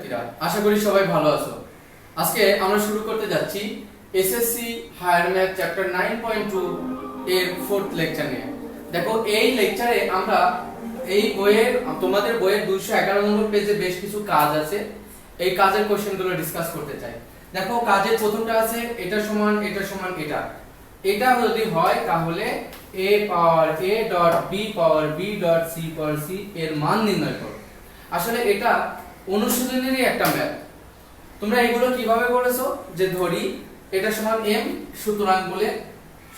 শিক্ষার্থীরা, আশা করি সবাই ভালো আছো। আজকে আমরা শুরু করতে যাচ্ছি এসএসসি হায়ার ম্যাথ চ্যাপ্টার 9.2 এর 4th লেকচার নিয়ে। দেখো, এই লেকচারে আমরা এই বইয়ের তোমাদের বইয়ের 211 নম্বর পেজে বেশ কিছু কাজ আছে, এই কাজের কোশ্চেনগুলো ডিসকাস করতে চাই। দেখো, কাজের প্রথমটা আছে এটা সমান এটা সমান এটা। এটা যদি হয় তাহলে a power a dot b power b dot c power c এর মান নির্ণয় করো। আসলে এটা অনুশীলনেরই একটা ম্যাথ। তোমরা এগুলো কিভাবে করেছো, যে ধরি এটা সমান m,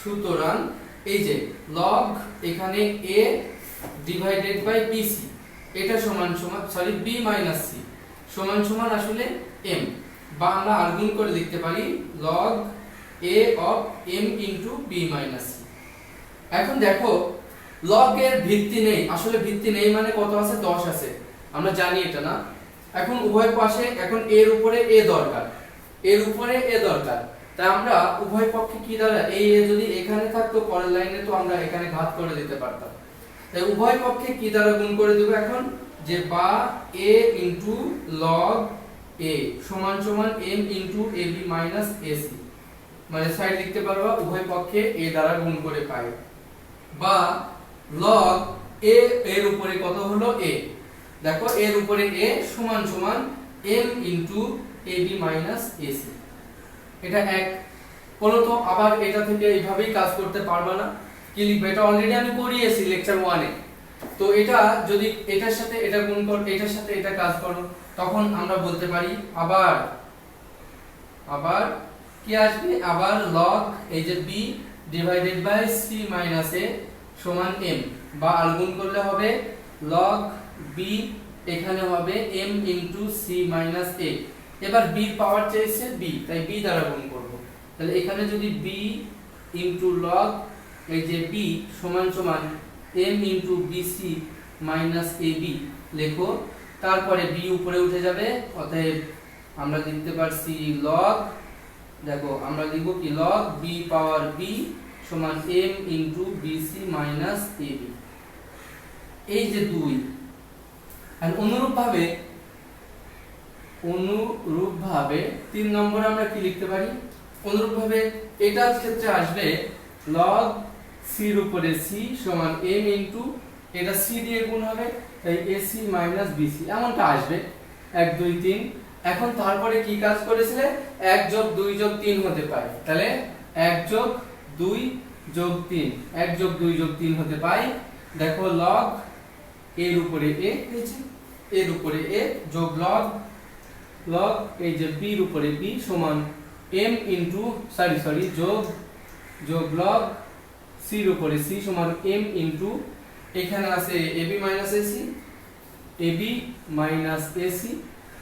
সুতরাং এই যে log এখানে a ডিভাইডেড বাই bc, এটা সমান সমান b মাইনাস c সমান সমান আসলে m, বা আমরা আর্গুমেন্ট করে লিখতে পারি log a of m into b minus c। এখন দেখো, log এর ভিত্তি নেই, আসলে ভিত্তি নেই মানে কত আছে, 10 আছে, আমরা জানি এটা না। এখন উভয় পাশে এখন এর উপরে a দরকার, তাই আমরা উভয় পক্ষে কি দ্বারা এই a যদি এখানে থাকতো পরের লাইনে, তো আমরা এখানে ঘাত করে দিতে পারতাম। তাই উভয় পক্ষে কি দ্বারা গুণ করে দেব এখন, যে বা a into log a সমান সমান m into ab minus ac, মানে সাইড লিখতে পারবা উভয় পক্ষে a দ্বারা গুণ করে পাই, বা log a এর উপরে কত হলো a, দেখো এর উপরে a সমান সমান m into ab minus ac। এটা এক বলো তো, আবার এটা থেকে এইভাবেই কাজ করতে পারবা না, কি লিখবে, এটা অলরেডি আমি করিয়েছি লেকচার 1 এ। তো এটা যদি এটার সাথে এটা গুণ করো, এটার সাথে এটা কাজ করো, তখন আমরা বলতে পারি আবার কি আসবে, আবার log এই যে b divided by c minus a সমান m, বা আলগুণ করলে হবে log b এখানে হবে m into c minus a। এবার b এর পাওয়ার চেয়েছে b, তাই b দ্বারা গুণ করব। তাহলে এখানে যদি b into log এই যে b সমান সমান m into bc minus ab লেখো, তারপরে b উপরে উঠে যাবে, অতএব আমরা লিখতে পারছি log, দেখো আমরা লিখব কি log b পাওয়ার b সমান m into bc minus ab, এই যে 2। আর অনুরূপভাবে 3 নম্বরে আমরা কি লিখতে পারি, অনুরূপভাবে এটার ক্ষেত্রে আসবে log c এর উপরে c সমান m into এটা c দিয়ে গুণ হবে, তাই ac minus bc এমনটা আসবে 1 2 3। এখন তারপরে কি কাজ করেছিলে, 1 যোগ 2 যোগ 3 হতে পারে, তাহলে 1 যোগ 2 যোগ 3 1 যোগ 2 যোগ 3 হতে পাই। দেখো log এর উপরে a হয়েছে, এর উপরে a যোগ log এই যে b এর উপরে b সমান m ইনটু যোগ log c এর উপরে c সমান m ইনটু এখানে আছে ab মাইনাস ac,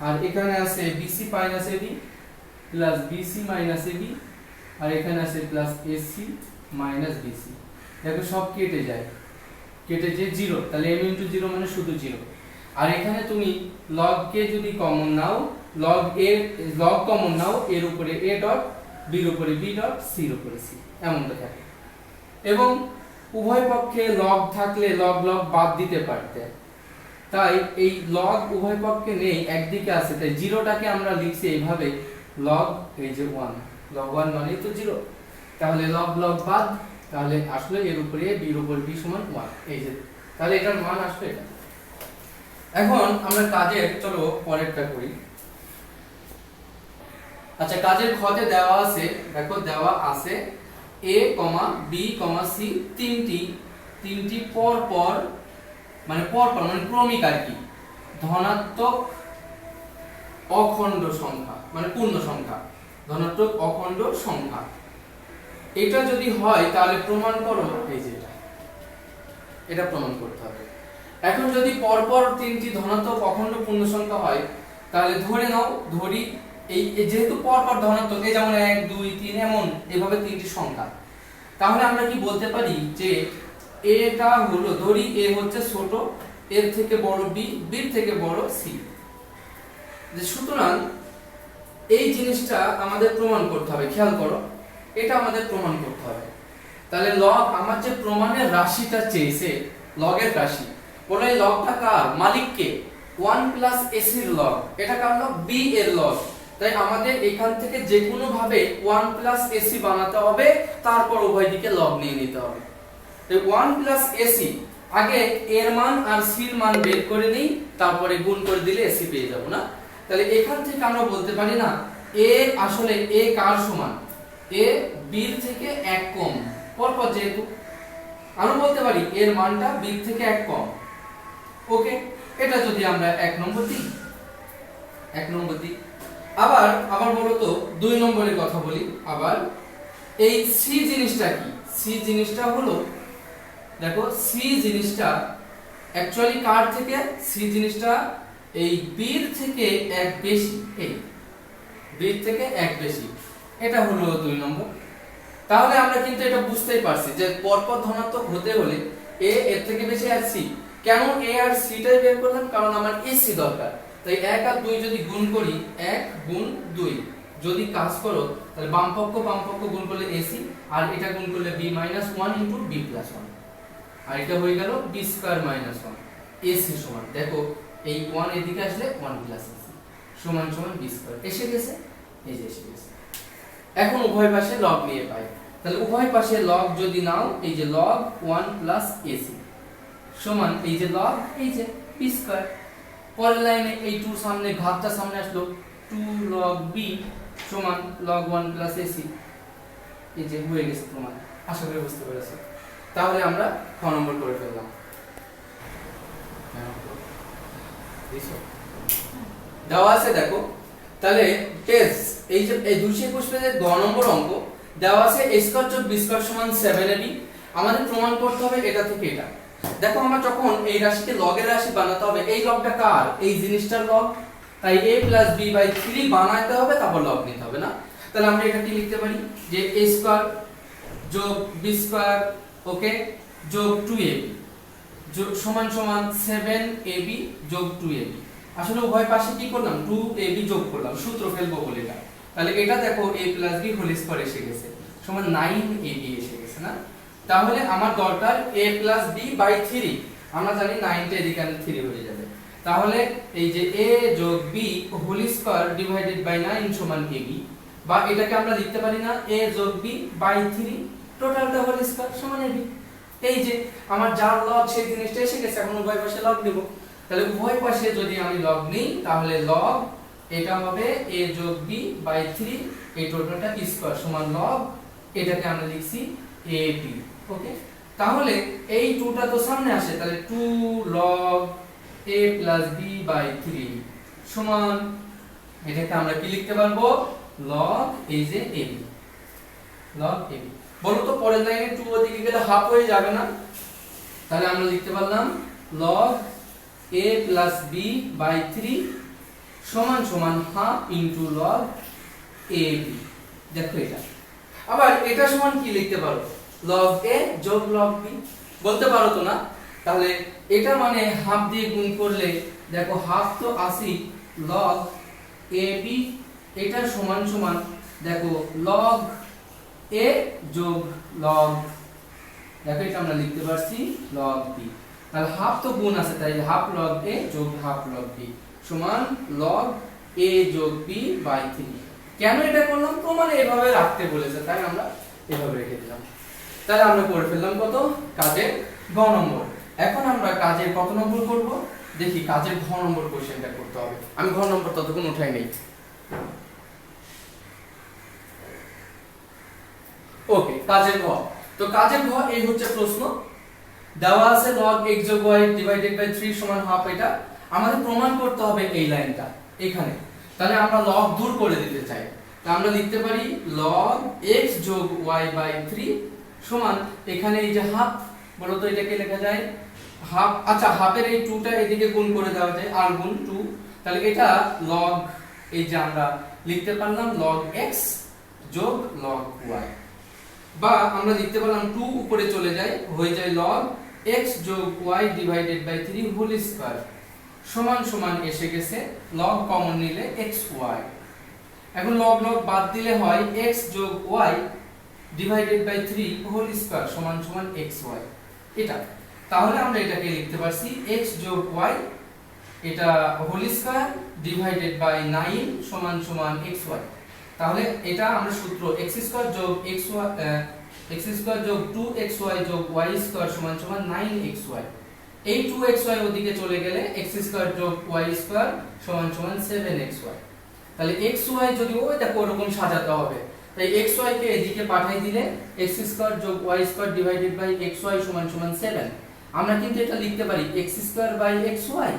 আর এখানে আছে bc minus ab plus bc minus ab, আর এখানে আছে প্লাস ac মাইনাস bc। দেখো সব কেটে যায় 0, তাহলে m ইনটু 0 মানে শুধু 0। আর এখানে তুমি log কে যদি কমন নাও, log কমন নাও, এর উপরে a ডট, b এর উপরে b ডট, c এর উপরে c, এমনটা থাকে। এবং উভয় পক্ষে log থাকলে log বাদ দিতে পারতে, তাই এই log উভয় পক্ষে নেই, একদিকে আছে, তাই 0টাকে আমরা লিখছি এইভাবে log এই যে 1, log 1 মানে তো 0, তাহলে log বাদ, তাহলে আসলে এর উপরে b এর উপরে b সমান 1, এই যে, তাহলে এটার মান আসবে এটা। এখন আমরা কাজের চলো পরেরটা করি। আচ্ছা, কাজের খতে দেওয়া আছে, দেখো দেওয়া আছে a, b, c তিনটি পর মানে ক্রমিক আর কি, ধনাত্মক অখণ্ড সংখ্যা মানে পূর্ণ সংখ্যা, ধনাত্মক অখণ্ড সংখ্যা। এটা যদি হয় তাহলে প্রমাণ করো, এই যে এটা প্রমাণ করতে হবে। এখন যদি পরপর তিনটি ধনাত্মক অখণ্ড পূর্ণ সংখ্যা হয়, তাহলে ধরি এই যেহেতু পরপর ধনাত্মক, এই যেমন 1 2 3 এমন এভাবে তিনটি সংখ্যা, তাহলে আমরা কি বলতে পারি যে এটা হলো, ধরি a হচ্ছে ছোট, এর থেকে বড় b, b এর থেকে বড় c, যে সুতরাং এই জিনিসটা আমাদের প্রমাণ করতে হবে। খেয়াল করো, এটা আমাদের প্রমাণ করতে হবে। তাহলে log আমার যে প্রমাণের রাশিটা চেয়েছে, লগের রাশি, বলো এই লগটা কার, মালিককে, 1 প্লাস এসি এর লগ, এটা কার লগ? বি এর লগ। তাই আমাদের এখান থেকে যে কোনো ভাবে 1 প্লাস এসি বানাতে হবে, তারপর উভয় দিকে লগ নিয়ে নিতে হবে। তাই 1 প্লাস এসি, আগে এর মান আর সি এর মান বের করে নেই, তারপরে গুণ করে দিলে এসি পেয়ে যাব না? তাহলে এখান থেকে আমরা বলতে পারি না এ আসলে এ কার সমান? এ বি থেকে 1 কম, পরপর যেহেতু আমরা বলতে পারি এর মানটা বি থেকে 1 কম। ওকে, এটা যদি আমরা 1 নম্বর দিই, 1 নম্বর দিই। আবার বলো তো 2 নম্বরের কথা বলি। আবার এই সি জিনিসটা কি? সি জিনিসটা হলো, দেখো সি জিনিসটা অ্যাকচুয়ালি কার থেকে? সি জিনিসটা এই বি থেকে 1 বেশি, এই বি থেকে 1 বেশি, এটা হলো 2 নম্বর। তাহলে আমরা কিন্তু এটা বুঝতেই পারছি যে পরপর ধনাত্মক হতে হলে এ এর থেকে বেশি আর সি। কেন এ আর সি টাই বের করলাম? কারণ আমার এসি দরকার। তাই 1 আর 2 যদি গুণ করি, 1 গুণ 2 যদি কাজ করো, তাহলে বাম পক্ষ গুণ করলে এসি, আর এটা গুণ করলে b - 1 ইনটু b + 1, আর এটা হয়ে গেল b² - 1 এসি সমান, দেখো এই 1 এদিকে আসলে 1 + এসি সমান b²। এসে গেছে, এই যে এসে গেছে। এখন উভয় পাশে লগ নিয়ে পাই, তাহলে উভয় পাশে লগ যদি নাও, এই যে log 1 + এসি সমান এই যে log, এই যে b²। পরের লাইনে এই 2 সামনে, ঘাতটা সামনে আসলো, 2 log b সমান log 1 + এসি। এই যে হয়ে গেছে প্রমাণ। আশা করি বুঝতে পেরেছো। তাহলে আমরা খ নম্বর করে ফেললাম। দেওয়া আছে দেখো, তাহলে পেজ এই যে এই 221 পেজের 2 নম্বর অঙ্ক দেওয়া আছে a² + b² সমান 7ab। আমাদের প্রমাণ করতে হবে এটা থেকে এটা। দেখো আমরা যখন এই রাশিকে লগের রাশি বানাতে হবে, এই লগটা কার? এই জিনিসটার লগ। তাই a + b/3 বানাতে হবে, তারপর লগ নিতে হবে না? তাহলে আমরা এটা কি লিখতে পারি যে a² + b² ওকে যোগ 2ab সমান 7ab যোগ 2ab। আসলে উভয় পাশে কি করলাম? 2ab যোগ করলাম, সূত্র ফেলবো বলে এটা। তাহলে এটা দেখো a + b² এসে গেছে সমান 9ab এসে গেছে না? তাহলে আমার দরকার a + b/3। আমরা জানি 9 টা এদিকে 3 হয়ে যাবে। তাহলে এই যে a যোগ b whole square divided by 9 সমান ab, বা এটাকে আমরা লিখতে পারি না a যোগ b/3 টোটালটা হোল স্কয়ার সমান ab। এই যে আমার যার লগ সেই জিনিসটা এসে গেছে, এখন উভয় পাশে লগ দেব। তাহলে উভয় পাশে যদি আমি লগ নিই, তাহলে লগ এটা হবে a যোগ b/3, এই টোটালটা স্কয়ার সমান লগ, এটাকে আমরা লিখছি ab। ওকে, তাহলে এই 2টা তো সামনে আসে, তাহলে 2 log a + b/3 সমান, এটাকে আমরা কি লিখতে পারবো? log এই যে ab, log ab। বলো তো পরের লাইনে 2 ওদিকে গেলে হাফ হয়ে যাবে না? তাহলে আমরা লিখতে পারলাম log a + b/3 সমান হাফ ইনটু log ab। দেখো এটা। আবার এটা সমান কি লিখতে পারো? log a যোগ log b বলতে পারো তো না? তাহলে এটা মানে হাফ দিয়ে গুণ করলে, দেখো হাফ তো 80 log ab, এটা সমান দেখো log a যোগ log, দেখো এটা আমরা লিখতে পারছি log b। তাহলে হাফ তো গুণ আছে, তাই হাফ log a যোগ হাফ log b সমান log a যোগ b/3। কেন এটা করলাম? প্রমাণে এভাবে রাখতে বলেছে, তাই আমরা এভাবে রেখে দিলাম। তাহলে আমরা করে ফেললাম কত? কাজের গ নম্বর। এখন আমরা কাজের কত নম্বর করব? দেখি কাজের ঘ নম্বর কোশ্চেনটা করতে হবে। আমি ঘ নম্বর ততক্ষণ উঠাই নেই। ওকে, কাজের ঘ। তো কাজের ঘ এই হচ্ছে প্রশ্ন। দেওয়া আছে log x যোগ y ডিভাইডেড বাই 3 সমান হাফ। এটা আমাদের প্রমাণ করতে হবে এই লাইনটা এখানে। তাহলে আমরা log দূর করে দিতে চাই, তাহলে আমরা লিখতে পারি log x যোগ y/3 সমান, এখানে এই যে হাফ, বলো তো এটাকে লেখা যায় হাফ। আচ্ছা, হাফের এই 2টা এদিকে গুণ করে দেওয়া যায়, আর গুণ 2। তাহলে এটা log, এই যে আমরা লিখতে পারলাম log x যোগ log y, বা আমরা লিখতে পারলাম 2 উপরে চলে যায়, হয়ে যায় log x যোগ y divided by 3 whole square সমান এসে গেছে log কমন নিলে xy। এখন log বাদ দিলে হয় x যোগ y divided by 3 whole square সমান xy, এটা। তাহলে আমরা এটাকে লিখতে পারছি x যোগ y, এটা হোল স্কয়ার ডিভাইডেড বাই 9 সমান সমান xy। তাহলে এটা আমরা সূত্র x স্কয়ার যোগ xy x স্কয়ার যোগ 2xy যোগ y স্কয়ার সমান সমান 9xy। এই 2xy ওদিকে চলে গেলে x স্কয়ার যোগ y স্কয়ার সমান সমান 7xy। তাহলে xy যদি ওই দেখো এরকম সাজাতে হবে, তাই xy কে এদিকে পাঠিয়ে দিলে x স্কয়ার যোগ y square divided by xy সমান সমান 7। আমরা কিন্তু এটা লিখতে পারি x স্কয়ার বাই xy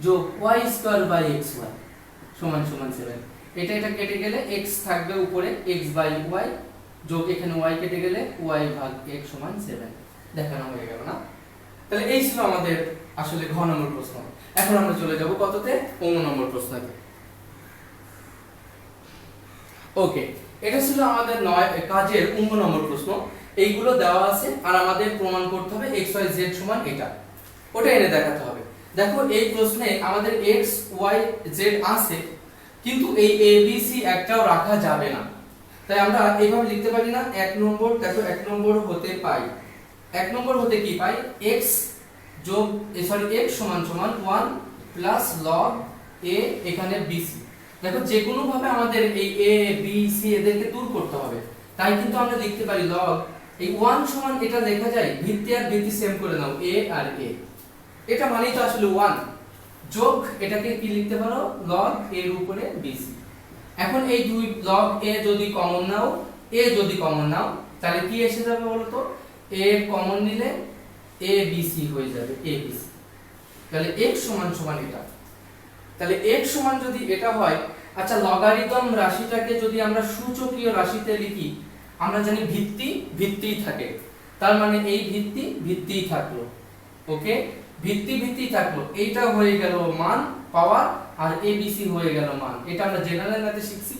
যোগ y স্কয়ার বাই xy সমান সমান 7। এটা কেটে গেলে x থাকবে উপরে x বাই y যোগ এখানে y কেটে গেলে y ভাগ x সমান 7। দেখানো হয়ে গেল না? তাহলে এই ছিল আমাদের আসলে ঘ নম্বর প্রশ্ন। এখন আমরা চলে যাব কততে? 15 নম্বর প্রশ্নতে। ওকে, এটা ছিল আমাদের কাজের 15 নম্বর প্রশ্ন। এইগুলো দেওয়া আছে আর আমাদের প্রমাণ করতে হবে x y z সমান এটা, ওটা এনে দেখাতে হবে। দেখো এই প্রশ্নে আমাদের x y z আছে, কিন্তু এই a b c একটাও রাখা যাবে না। তাই আমরা এইভাবে লিখতে পারি না। 1 নম্বর দেখো 1 নম্বর হতে পাই, 1 নম্বর হতে কি পাই? x যোগ x সমান সমান 1 প্লাস log a এখানে bc। দেখো যে কোনো ভাবে আমাদের এই a b c এদেরকে দূর করতে হবে, তাই কিন্তু আমরা লিখতে পারি log এই 1 সমান এটা লেখা যায় ভিত্তি আর ভিত্তি সেম করে নাও a আর a, এটা মানেই তো আসলে 1 যোগ এটাকে কি লিখতে পারো log a এর উপরে bc। এখন এই দুই log a যদি কমন নাও, a যদি কমন নাও তাহলে কি এসে যাবে বলো তো? a কমন নিলে a bc হয়ে যাবে a bc। তাহলে x সমান সমান এটা, তাহলে x সমান যদি এটা হয়, আচ্ছা লগারিদম রাশিটাকে যদি আমরা সূচকীয় রাশিতে লিখি, আমরা জানি ভিত্তি ভিত্তিই থাকে, তার মানে এই ভিত্তি ভিত্তিই থাকলো। ওকে, ভিত্তি ভিত্তি থাকলো, এইটা হয়ে গেল মান পাওয়ার আর abc হয়ে গেল মান। এটা আমরা জেনারেল ম্যাথে শিখছি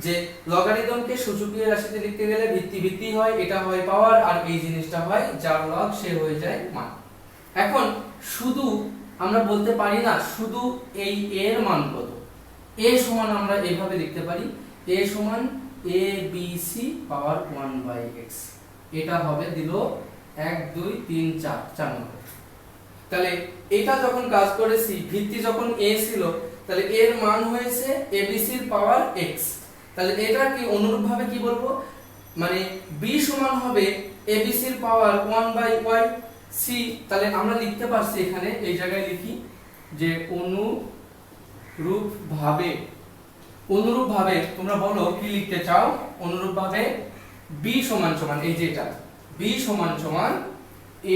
যে লগারিদমকে সূচকীয় রাশিতে লিখতে গেলে ভিত্তি ভিত্তি হয়, এটা হয় পাওয়ার আর এই জিনিসটা হয় যার লগ সে হয়ে যায় মান। এখন শুধু আমরা বলতে পারি না শুধু এই এর মান কত। a সমান আমরা এইভাবে লিখতে পারি a সমান abc পাওয়ার 1/x। এটা হবে দিল 1 2 3 4 4 নম্বর। তাহলে এটা যখন কাজ করেছি ভিত্তি যখন a ছিল, তাহলে এর মান হয়েছে abc এর পাওয়ার x। তাহলে এটা কি অনুরূপভাবে কি বলবো, মানে b সমান হবে abc এর পাওয়ার 1/y c। তাহলে আমরা লিখতে পারছি এখানে এই জায়গায় লিখি যে অনুরূপভাবে তোমরা বলো কি লিখতে চাও। অনুরূপভাবে b সমান সমান এই যে এটা b সমান সমান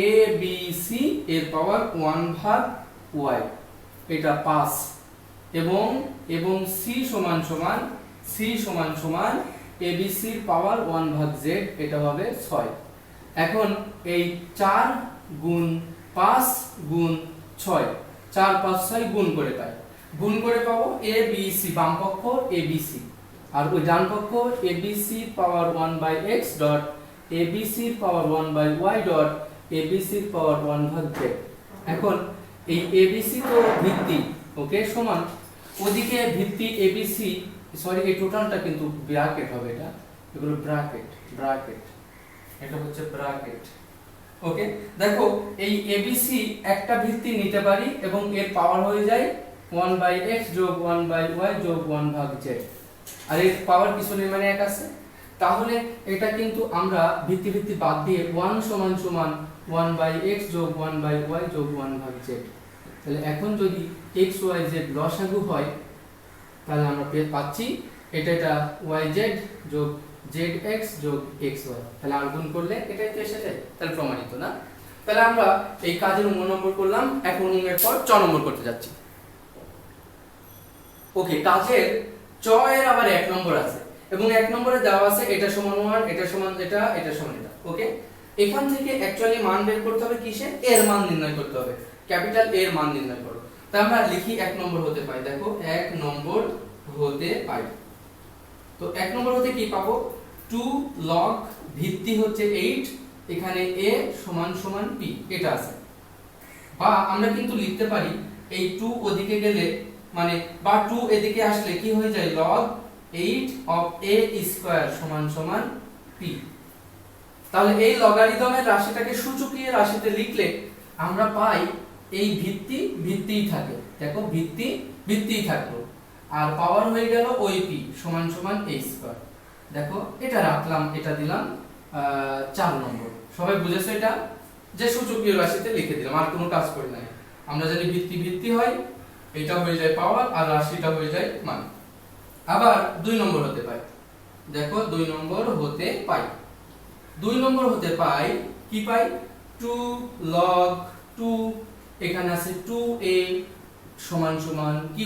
abc এর পাওয়ার 1/y, এটা 5 এবং c সমান সমান abc এর পাওয়ার 1/z, এটা হবে 6। এখন এই 4 গুণ 5 গুণ 6 4 5 6 গুণ করে পাবো abc, বাম পক্ষ abc আর ওই ডান পক্ষ abc পাওয়ার 1/x ডট abc পাওয়ার 1/y ডট abc পাওয়ার 1/z। এখন এই abc তো ভিত্তি, ওকে, সমান ওদিকে ভিত্তি abc, সরি এই টোটালটা কিন্তু ব্র্যাকেট হবে, এটা এগুলো ব্র্যাকেট এটা হচ্ছে ব্র্যাকেট। ওকে, দেখো এই abc একটা ভিত্তি নিতে পারি এবং এর পাওয়ার হয়ে যায় 1/x যোগ 1/y যোগ 1/z, আর এর পাওয়ার কিছু নেই মানে 1 আছে। তাহলে এটা কিন্তু আমরা ভিত্তি বাদ দিয়ে 1 সমান সমান 1/x যোগ 1/y যোগ 1/z। তাহলে এখন যদি x y z লসাগু হয় তাহলে আমরা পাচ্ছি এটা yz যোগ zx যোগ xy। তাহলে আর গুণ করলে এটাই তো এসে যায়, তাহলে প্রমাণিত না? তাহলে আমরা এই কাজের 9 নম্বর করলাম, এখন 9 এর পর 6 নম্বর করতে যাচ্ছি। ওকে, কাজের 6 এর আবার 1 নম্বর আছে এবং 1 নম্বরে দেওয়া আছে এটা সমান 1, এটা সমান এটা, এটা সমান এটা। ওকে, এখান থেকে অ্যাকচুয়ালি মান বের করতে হবে, কিসের? এর মান নির্ণয় করতে হবে, ক্যাপিটাল এর মান নির্ণয় করো। তাই আমরা লিখি 1 নম্বর হতে পাই, দেখো 1 নম্বর হতে পাই। তো 1 নম্বর হতে কি পাবো? 2 log ভিত্তি হচ্ছে 8, এখানে a সমান সমান p, এটা আছে। বা আমরা কিন্তু লিখতে পারি এই 2 ওদিকে গেলে মানে বা 2 এদিকে আসলে কি হয়ে যায় log 8 of a স্কয়ার সমান সমান p। তাহলে এই লগারিদমের রাশিটাকে সূচকীয় রাশিতে লিখলে আমরা পাই এই ভিত্তি ভিত্তিই থাকে, দেখো ভিত্তি ভিত্তিই থাকলো, আর পাওয়ার হয়ে গেল ওই পি সমান সমান a স্কয়ার। দেখো এটা রাখলাম, এটা দিলাম 4 নম্বর। সবাই বুঝেছো এটা? যে সূচকীয় রাশিতে লিখে দিলাম, আর কোনো কাজ করি নাই। আমরা জানি ভিত্তি ভিত্তি হয়, এটা হয়ে যায় পাওয়ার আর রাশিটা হয়ে যায় মান। আবার 2 নম্বর হতে পাই, দেখো 2 নম্বর হতে পাই, 2 নম্বর হতে পাই কি পাই 2 log 2, এখানে আছে 2a সমান সমান q।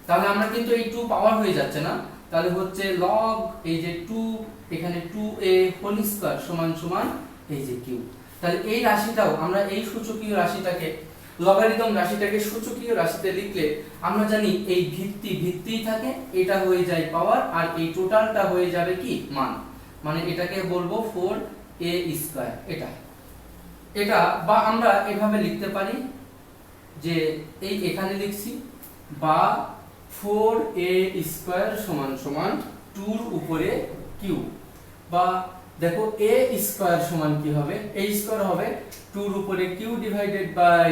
তাহলে আমরা কিন্তু এই 2 পাওয়ার হয়ে যাচ্ছে না, তাহলে হচ্ছে log এই যে 2 এখানে 2a হোল স্কয়ার সমান সমান এই যে q। তাহলে এই রাশিটাও আমরা এই সূচকীয় রাশিটাকে লগারিদম রাশিটাকে সূচকীয় রাশিতে লিখলে আমরা জানি এই ভিত্তি ভিত্তিই থাকে, এটা হয়ে যায় পাওয়ার আর এই টোটালটা হয়ে যাবে কি মান। মানে এটাকে বলবো 4a স্কয়ার। এটা বা আমরা এভাবে লিখতে পারি যে এই এখানে লিখছি বা 4a স্কয়ার সমান সমান 2 এর উপরে q, বা দেখো a স্কয়ার সমান কি হবে, a স্কয়ার হবে 2 এর উপরে q ডিভাইডেড বাই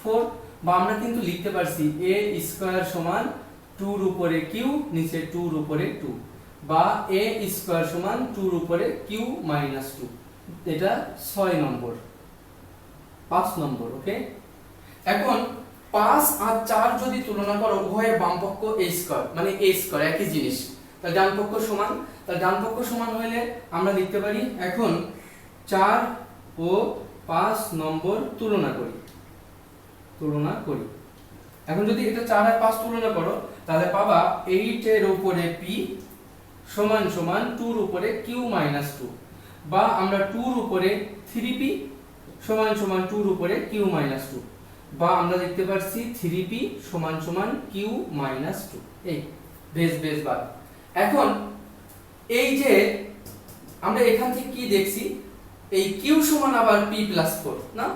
4, বা আমরা কিন্তু লিখতে পারছি a স্কয়ার সমান 2 এর উপরে q নিচে 2 এর উপরে 2, বা a স্কয়ার সমান 2 এর উপরে q মাইনাস 2। এটা 6 নম্বর। 5 নম্বর ওকে। এখন 5 আর 4 যদি তুলনা করো উভয়ের বামপক্ষ a স্কয়ার, মানে a স্কয়ার একই জিনিস, তাহলে ডান পক্ষ সমান, তাহলে ডান পক্ষ সমান হলে আমরা লিখতে পারি এখন 4 ও 5 নম্বর তুলনা করি। এখন যদি এটা 4 আর 5 তুলনা করো তাহলে পাবা 8 এর উপরে p সমান সমান 2 এর উপরে q মাইনাস 2, বা আমরা 2 এর উপরে 3p সমান সমান 2 এর উপরে q মাইনাস 2, বা আমরা লিখতে পারছি 3p সমান সমান q মাইনাস 2। এই বেশ বার। এখন এই যে আমরা এখান থেকে কি দেখছি, এই q সমান আবার p প্লাস 4 না,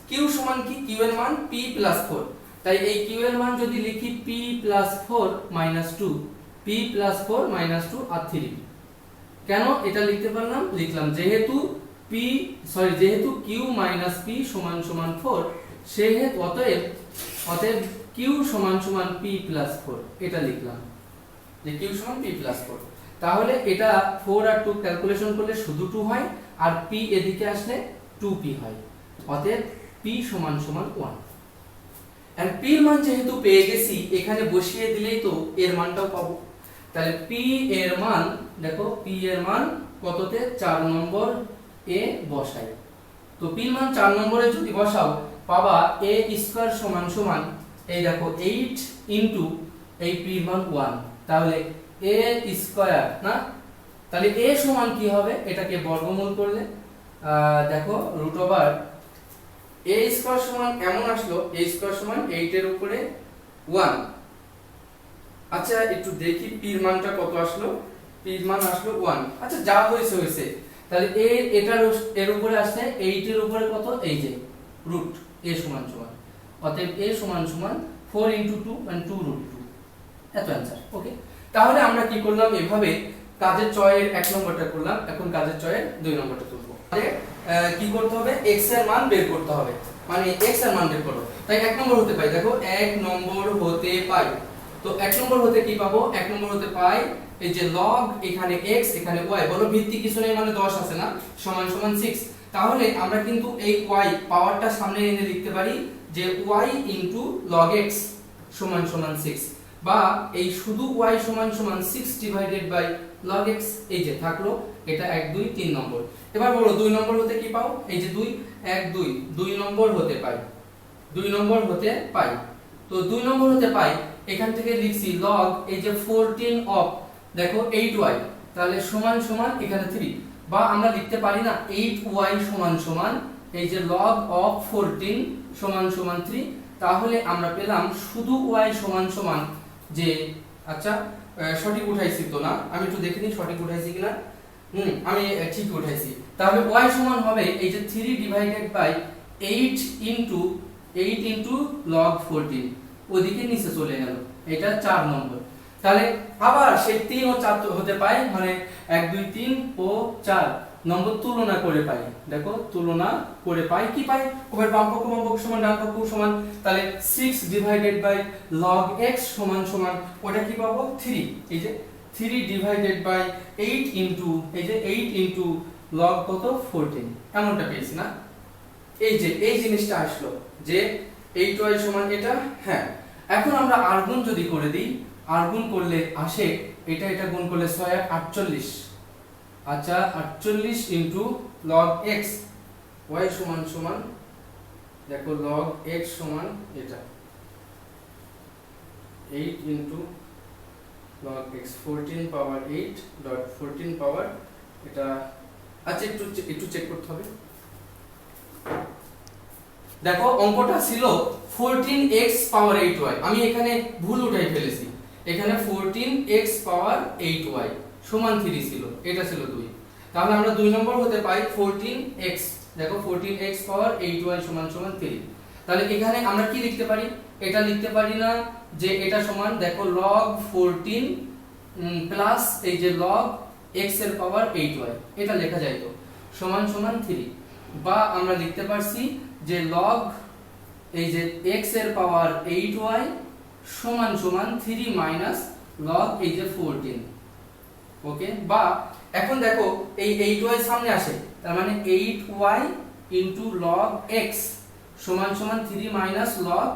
q সমান কি q এর মান p প্লাস 4, তাই এই q এর মান যদি লিখি p plus 4 minus 2, p plus 4 minus 2 আর 3p। কেন এটা লিখতে পারলাম, লিখলাম যেহেতু q মাইনাস p সমান সমান 4, সেহেতু অতএব q সমান সমান p প্লাস 4, এটা লিখলাম যে q সমান p প্লাস 4। তাহলে এটা 4 আর 2 ক্যালকুলেশন করলে শুধু 2 হয়, আর p এদিকে আসলে 2p হয়, অতএব p সমান সমান 1। আর p এর মান যেহেতু পেয়ে গেছি, এখানে বসিয়ে দিলেই তো এর মানটাও পাবো। তাহলে p এর মান, দেখো p এর মান কততে 4 নম্বর এ বসাই, তো p এর মান 4 নম্বরে যদি বসাও পাবা a স্কয়ার সমান সমান এই দেখো 8 ইনটু এই p এর মান 1, তাহলে a স্কয়ার না, তাহলে a সমান কি হবে, এটাকে বর্গমূল করলে দেখো রুট ওভার a স্কয়ার সমান এমন আসলো a স্কয়ার সমান 8 এর উপরে 1। আচ্ছা একটু দেখি p এর মানটা কত আসলো, p এর মান আসলো 1। আচ্ছা যা হয়েছে, তাহলে এর উপরে আসছে 8 এর উপরে কত, এই যে রুট a সমান সমান, অতএব a সমান সমান 4 ইনটু 2 মানে 2 রুট 2, এত आंसर। ওকে, তাহলে আমরা কি করলাম, এভাবে কাজের চয়ের 1 নম্বরটা করলাম, এখন কাজের চয়ের 2 নম্বরটা তুলবো। কি করতে হবে, x এর মান বের করতে হবে, মানে x এর মান বের করো। তাই 1 নম্বর হতে পাই, দেখো 1 নম্বর হতে পাই, তো 1 নম্বর হতে কি পাবো, 1 নম্বর হতে পাই এই যে log এখানে x এখানে y, বলো ভিত্তি কিছু নেই মানে 10 আছে না, সমান সমান 6। তাহলে আমরা কিন্তু এই y পাওয়ারটা সামনে এনে লিখতে পারি যে y log x সমান সমান 6, বা এই শুধু y সমান সমান 6 ডিভাইডেড বাই log x, এই যে থাকলো, এটা 1 2 3 নম্বর। এবার বলো 2 নম্বর হতে কি পাও, এই যে 2 1 2 2 নম্বর হতে পাই, 2 নম্বর হতে পাই, তো 2 নম্বর হতে পাই এখান থেকে লিখছি log এই যে 14 অফ দেখো 8y, তাহলে সমান সমান এখানে 3, বা আমরা লিখতে পারি না 8y সমান সমান এই যে log অফ 14 সমান সমান 3, তাহলে আমরা পেলাম শুধু y সমান সমান যে, আচ্ছা সঠিক উঠাইছি তো না, আমি একটু দেখে নিই সঠিক উঠাইছি কিনা, আমি ঠিক উঠাইছি। তাহলে y সমান হবে এই যে 3 ডিভাইডেড বাই 8 ইনটু log 14, ওদিকে নিচে চলে গেল, এটা 4 নম্বর। তাহলে আবার সেই 3 ও 4 হতে পায়, মানে 1 2 3 ও 4 নম্বর তুলনা করে পাই। দেখো তুলনা করে পাই, কি পাই? উভয়ের বাম পক্ষ সমান ডান পক্ষ সমান, তাহলে 6 ডিভাইডেড বাই log x সমান সমান ওটা কি পাবো? 3। এই যে 3 ডিভাইডেড বাই 8 ইনটু এই যে 8 ইনটু log কত 14, এমনটা পেয়েছি না? এই যে এই জিনিসটা আসলো যে 8y সমান এটা। হ্যাঁ, এখন আমরা আর গুণ যদি করে দিই, আর গুণ করলে আসে এটা গুণ করলে 6 আর 48। আচ্ছা 48 ইনটু log x y সমান সমান দেখো log x সমান এটা 8 ইনটু log x 14 পাওয়ার 8 ডট 14 পাওয়ার এটা। আচ্ছা একটু চেক করতে হবে। দেখো অঙ্কটা ছিল 14x পাওয়ার 8y, আমি এখানে ভুল উঠাই ফেলেছি। এখানে 14x পাওয়ার 8y সমান 3 ছিল, এটা ছিল 2। তাহলে আমরা 2 নম্বর হতে পাই 14x। দেখো 14x পাওয়ার 8y সমান সমান 3। তাহলে এখানে আমরা কি লিখতে পারি? এটা লিখতে পারি না যে এটা সমান দেখো log 14 প্লাস এই যে log x এর পাওয়ার 8y, এটা লেখা যায় তো সমান সমান 3। বা আমরা লিখতে পারছি যে log এই যে x এর পাওয়ার 8y সমান সমান 3 মাইনাস log এই যে 14। ওকে, বা এখন দেখো এই 8y সামনে আসে, তার মানে 8y ইনটু log x সমান সমান 3 মাইনাস log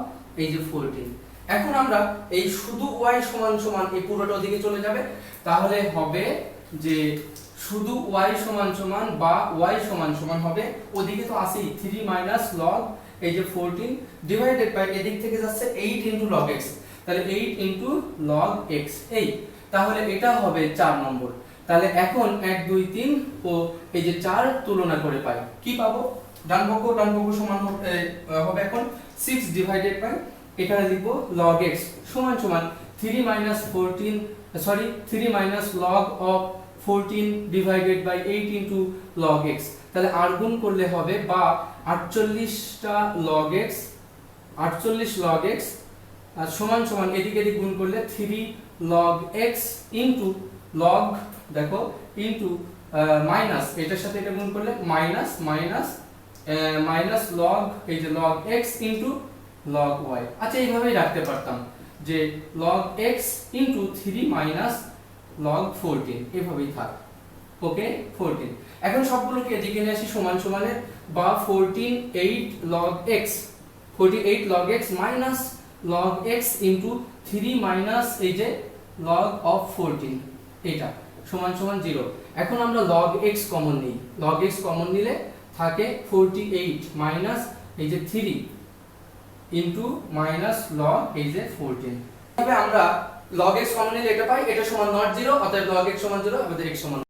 এই যে 14। এখন আমরা এই শুধু y সমান সমান এই পুরোটা ওদিকে চলে যাবে, তাহলে হবে যে শুধু y সমান সমান বা y সমান সমান হবে ওদিকে তো আসেই 3 মাইনাস log এই যে 14 ডিভাইডেড বাই এদিক থেকে যাচ্ছে 8 ইনটু log x, তাহলে 8 ইনটু log x এই, তাহলে এটা হবে 4 নম্বর। তাহলে এখন 1 2 3 ও এই যে 4 তুলনা করে পাই, কি পাবো? ডান পক্ষ সমান হবে এখন 6 ডিভাইডেড বাই এখানে লিখব log x সমান সমান 3 minus 3 log of 14 divided by 8 into log x। তাহলে আর গুণ করলে হবে বা 48টা log x 48 log x আর সমান সমান এদিকে গুণ করলে 3 log x ইনটু log দেখো ইনটু মাইনাস এটার সাথে এটা গুণ করলে মাইনাস log এই যে log x into log y। আচ্ছা এইভাবেই রাখতে পারতাম যে log x into 3 minus log 14 এভাবেই থাক। ওকে 14। এখন সবগুলোকে এদিকে নিয়ে আসি সমান সমানের, বা 48 log x minus log x into 3 minus এই যে log of 14 এটা সমান সমান 0। এখন আমরা log x কমন নিই, log x কমন নিলে থাকে 48 মাইনাস এই যে 3 ইনটু মাইনাস log এই যে 14। তবে আমরা log x কমন নিলে এটা পাই, এটা সমান নট 0, অতএব log x সমান 0, আমাদের x সমান